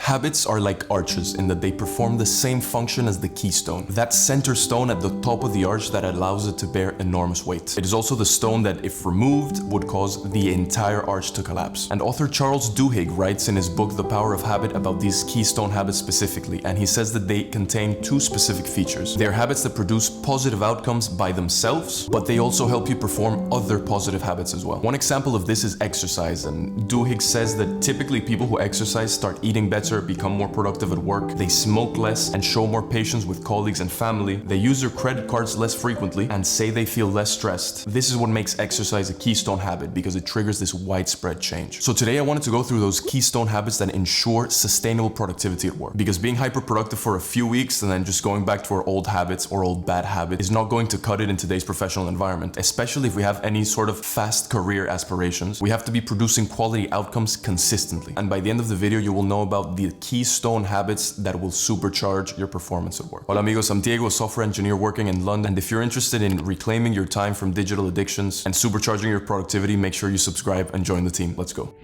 Habits are like arches in that they perform the same function as the keystone. That center stone at the top of the arch that allows it to bear enormous weight. It is also the stone that, if removed, would cause the entire arch to collapse. And author Charles Duhigg writes in his book The Power of Habit about these keystone habits specifically, and he says that they contain two specific features. They are habits that produce positive outcomes by themselves, but they also help you perform other positive habits as well. One example of this is exercise, and Duhigg says that typically people who exercise start eating better, become more productive at work, they smoke less and show more patience with colleagues and family, they use their credit cards less frequently, and say they feel less stressed. This is what makes exercise a keystone habit, because it triggers this widespread change. So today I wanted to go through those keystone habits that ensure sustainable productivity at work, because being hyper-productive for a few weeks and then just going back to our old habits or old bad habits is not going to cut it in today's professional environment, especially if we have any sort of fast career aspirations. We have to be producing quality outcomes consistently. And by the end of the video, you will know about the keystone habits that will supercharge your performance at work. Hola amigos, I'm Diego, a software engineer working in London. And if you're interested in reclaiming your time from digital addictions and supercharging your productivity, make sure you subscribe and join the team. Let's go.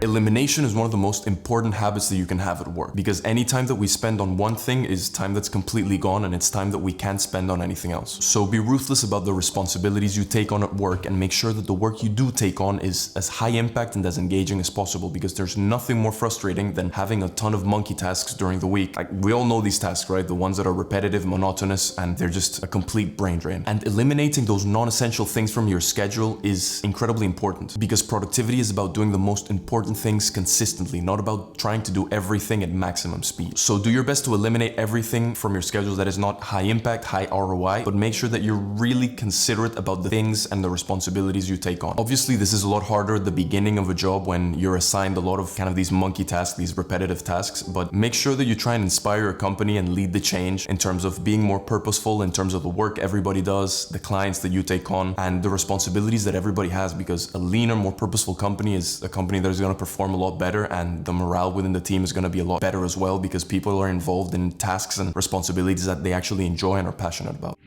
Elimination is one of the most important habits that you can have at work, because any time that we spend on one thing is time that's completely gone, and it's time that we can't spend on anything else. So be ruthless about the responsibilities you take on at work, and make sure that the work you do take on is as high impact and as engaging as possible, because there's nothing more frustrating than having a ton of monkey tasks during the week. Like, we all know these tasks, right? The ones that are repetitive, monotonous, and they're just a complete brain drain. And eliminating those non-essential things from your schedule is incredibly important, because productivity is about doing the most important things consistently, not about trying to do everything at maximum speed. So do your best to eliminate everything from your schedule that is not high impact, high ROI, but make sure that you're really considerate about the things and the responsibilities you take on. Obviously, this is a lot harder at the beginning of a job when you're assigned a lot of kind of these monkey tasks, these repetitive tasks, but make sure that you try and inspire your company and lead the change in terms of being more purposeful, in terms of the work everybody does, the clients that you take on, and the responsibilities that everybody has, because a leaner, more purposeful company is a company that is going to perform a lot better, and the morale within the team is going to be a lot better as well, because people are involved in tasks and responsibilities that they actually enjoy and are passionate about.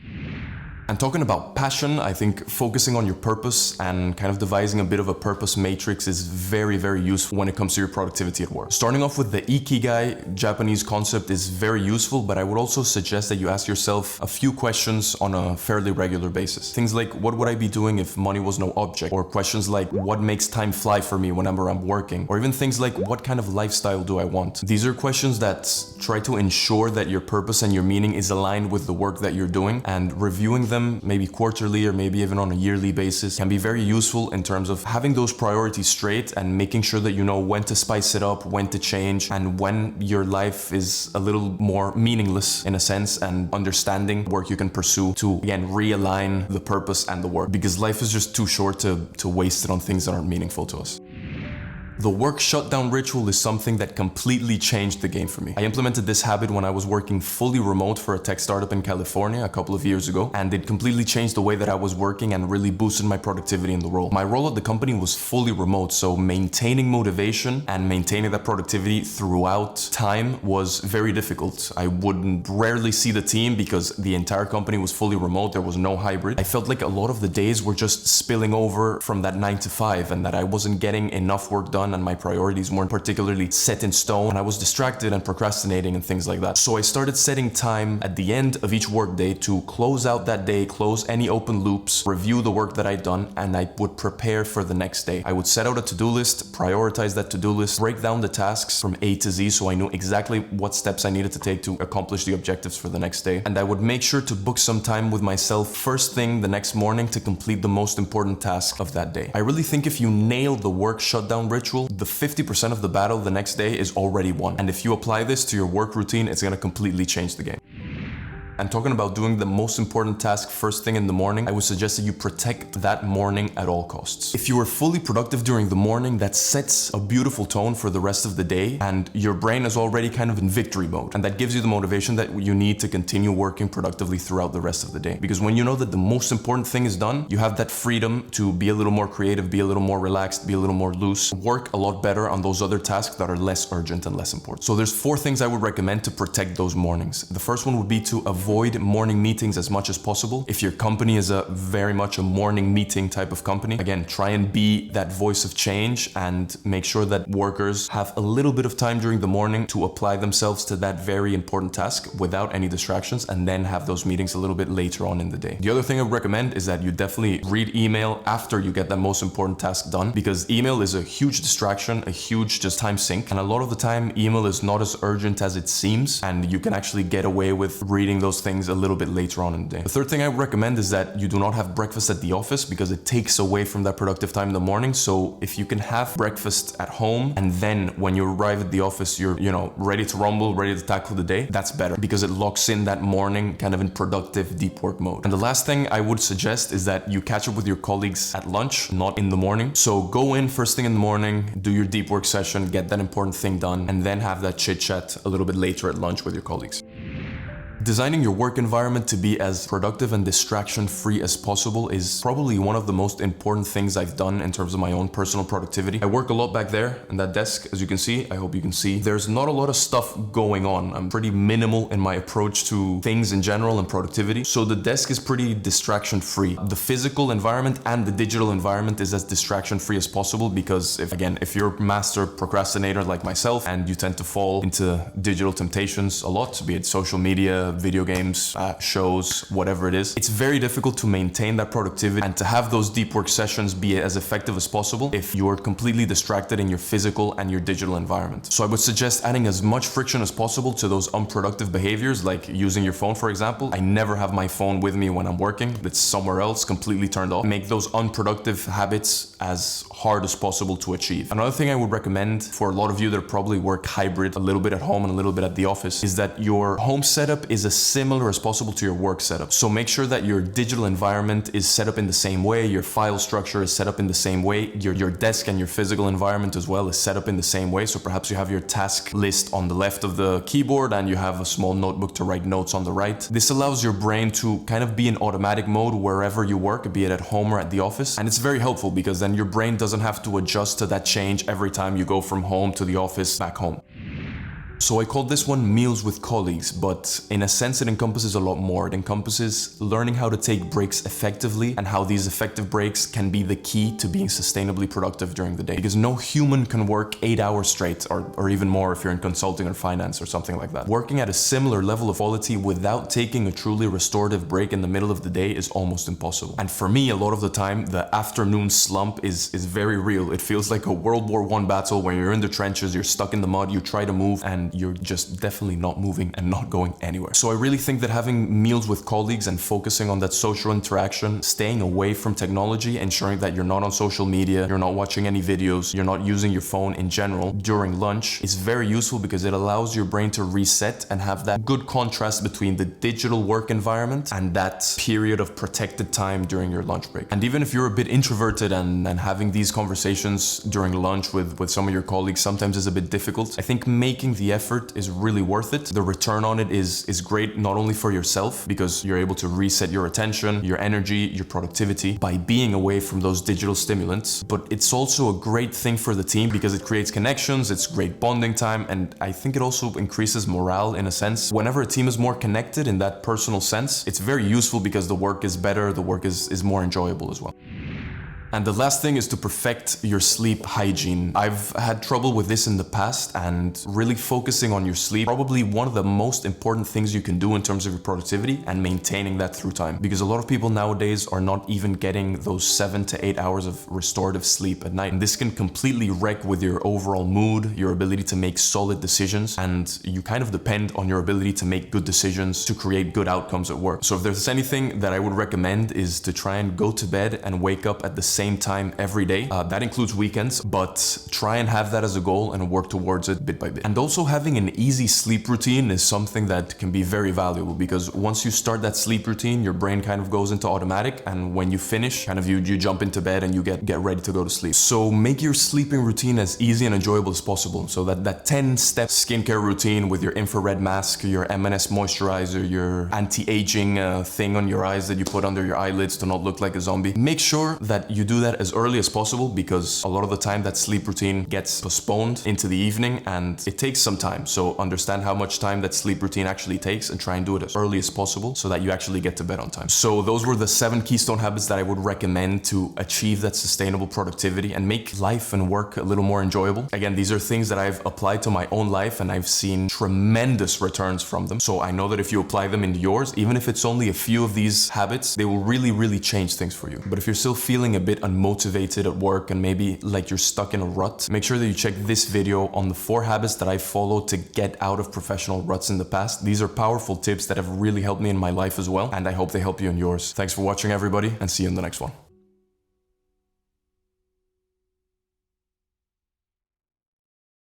And talking about passion, I think focusing on your purpose and kind of devising a bit of a purpose matrix is very, very useful when it comes to your productivity at work. Starting off with the Ikigai Japanese concept is very useful, but I would also suggest that you ask yourself a few questions on a fairly regular basis. Things like, what would I be doing if money was no object? Or questions like, what makes time fly for me whenever I'm working? Or even things like, what kind of lifestyle do I want? These are questions that try to ensure that your purpose and your meaning is aligned with the work that you're doing, and reviewing them maybe quarterly or maybe even on a yearly basis can be very useful in terms of having those priorities straight and making sure that you know when to spice it up, when to change, and when your life is a little more meaningless in a sense, and understanding work you can pursue to, again, realign the purpose and the work, because life is just too short to waste it on things that aren't meaningful to us. The work shutdown ritual is something that completely changed the game for me. I implemented this habit when I was working fully remote for a tech startup in California a couple of years ago, and it completely changed the way that I was working and really boosted my productivity in the role. My role at the company was fully remote, so maintaining motivation and maintaining that productivity throughout time was very difficult. I would rarely see the team because the entire company was fully remote. There was no hybrid. I felt like a lot of the days were just spilling over from that 9 to 5, and that I wasn't getting enough work done, and my priorities weren't particularly set in stone, and I was distracted and procrastinating and things like that. So I started setting time at the end of each work day to close out that day, close any open loops, review the work that I'd done, and I would prepare for the next day. I would set out a to-do list, prioritize that to-do list, break down the tasks from A to Z so I knew exactly what steps I needed to take to accomplish the objectives for the next day. And I would make sure to book some time with myself first thing the next morning to complete the most important task of that day. I really think if you nail the work shutdown ritual, the 50% of the battle the next day is already won. And if you apply this to your work routine, it's going to completely change the game. And talking about doing the most important task first thing in the morning, I would suggest that you protect that morning at all costs. If you are fully productive during the morning, that sets a beautiful tone for the rest of the day, and your brain is already kind of in victory mode. And that gives you the motivation that you need to continue working productively throughout the rest of the day. Because when you know that the most important thing is done, you have that freedom to be a little more creative, be a little more relaxed, be a little more loose, work a lot better on those other tasks that are less urgent and less important. So there's 4 things I would recommend to protect those mornings. The first one would be to avoid avoid morning meetings as much as possible. If your company is very much a morning meeting type of company, again, try and be that voice of change and make sure that workers have a little bit of time during the morning to apply themselves to that very important task without any distractions, and then have those meetings a little bit later on in the day. The other thing I would recommend is that you definitely read email after you get that most important task done, because email is a huge distraction, a huge just time sink. And a lot of the time, email is not as urgent as it seems, and you can actually get away with reading those things a little bit later on in the day. The third thing I would recommend is that you do not have breakfast at the office, because it takes away from that productive time in the morning. So if you can have breakfast at home, and then when you arrive at the office, you're, ready to rumble, ready to tackle the day, that's better, because it locks in that morning kind of in productive deep work mode. And the last thing I would suggest is that you catch up with your colleagues at lunch, not in the morning. So go in first thing in the morning, do your deep work session, get that important thing done, and then have that chit chat a little bit later at lunch with your colleagues. Designing your work environment to be as productive and distraction-free as possible is probably one of the most important things I've done in terms of my own personal productivity. I work a lot back there in that desk, as you can see. I hope you can see. There's not a lot of stuff going on. I'm pretty minimal in my approach to things in general and productivity. So the desk is pretty distraction-free. The physical environment and the digital environment is as distraction-free as possible, because if you're a master procrastinator like myself and you tend to fall into digital temptations a lot, be it social media, video games, shows, whatever it is, it's very difficult to maintain that productivity and to have those deep work sessions be as effective as possible if you're completely distracted in your physical and your digital environment. So I would suggest adding as much friction as possible to those unproductive behaviors, like using your phone, for example. I never have my phone with me when I'm working. It's somewhere else, completely turned off. Make those unproductive habits as hard as possible to achieve. Another thing I would recommend for a lot of you that probably work hybrid, a little bit at home and a little bit at the office, is that your home setup is as similar as possible to your work setup. So make sure that your digital environment is set up in the same way, your file structure is set up in the same way, your desk and your physical environment as well is set up in the same way. So perhaps you have your task list on the left of the keyboard and you have a small notebook to write notes on the right. This allows your brain to kind of be in automatic mode wherever you work, be it at home or at the office. And it's very helpful because then your brain doesn't have to adjust to that change every time you go from home to the office back home. So I called this one Meals with Colleagues, but in a sense it encompasses a lot more. It encompasses learning how to take breaks effectively and how these effective breaks can be the key to being sustainably productive during the day. Because no human can work 8 hours straight or even more if you're in consulting or finance or something like that. Working at a similar level of quality without taking a truly restorative break in the middle of the day is almost impossible. And for me, a lot of the time, the afternoon slump is very real. It feels like a World War I battle where you're in the trenches, you're stuck in the mud, you try to move and you're just definitely not moving and not going anywhere. So I really think that having meals with colleagues and focusing on that social interaction, staying away from technology, ensuring that you're not on social media, you're not watching any videos, you're not using your phone in general during lunch is very useful because it allows your brain to reset and have that good contrast between the digital work environment and that period of protected time during your lunch break. And even if you're a bit introverted and having these conversations during lunch with some of your colleagues sometimes is a bit difficult, I think making the effort is really worth it. The return on it is great, not only for yourself, because you're able to reset your attention, your energy, your productivity by being away from those digital stimulants, but it's also a great thing for the team because it creates connections, it's great bonding time, and I think it also increases morale in a sense. Whenever a team is more connected in that personal sense, it's very useful because the work is better, the work is more enjoyable as well. And the last thing is to perfect your sleep hygiene. I've had trouble with this in the past, and really focusing on your sleep, probably one of the most important things you can do in terms of your productivity and maintaining that through time. Because a lot of people nowadays are not even getting those 7 to 8 hours of restorative sleep at night. And this can completely wreck with your overall mood, your ability to make solid decisions, and you kind of depend on your ability to make good decisions to create good outcomes at work. So if there's anything that I would recommend is to try and go to bed and wake up at the same time every day. That includes weekends, but try and have that as a goal and work towards it bit by bit. And also having an easy sleep routine is something that can be very valuable because once you start that sleep routine, your brain kind of goes into automatic, and when you finish, kind of you jump into bed and you get ready to go to sleep. So make your sleeping routine as easy and enjoyable as possible. So that 10-step skincare routine with your infrared mask, your M&S moisturizer, your anti-aging thing on your eyes that you put under your eyelids to not look like a zombie. Make sure that you do that as early as possible, because a lot of the time that sleep routine gets postponed into the evening and it takes some time. So understand how much time that sleep routine actually takes and try and do it as early as possible so that you actually get to bed on time. So those were the 7 keystone habits that I would recommend to achieve that sustainable productivity and make life and work a little more enjoyable. Again, these are things that I've applied to my own life and I've seen tremendous returns from them. So I know that if you apply them into yours, even if it's only a few of these habits, they will really change things for you. But if you're still feeling a bit unmotivated at work and maybe like you're stuck in a rut, make sure that you check this video on the 4 habits that I followed to get out of professional ruts in the past. These are powerful tips that have really helped me in my life as well, and I hope they help you in yours. Thanks for watching, everybody, and see you in the next one.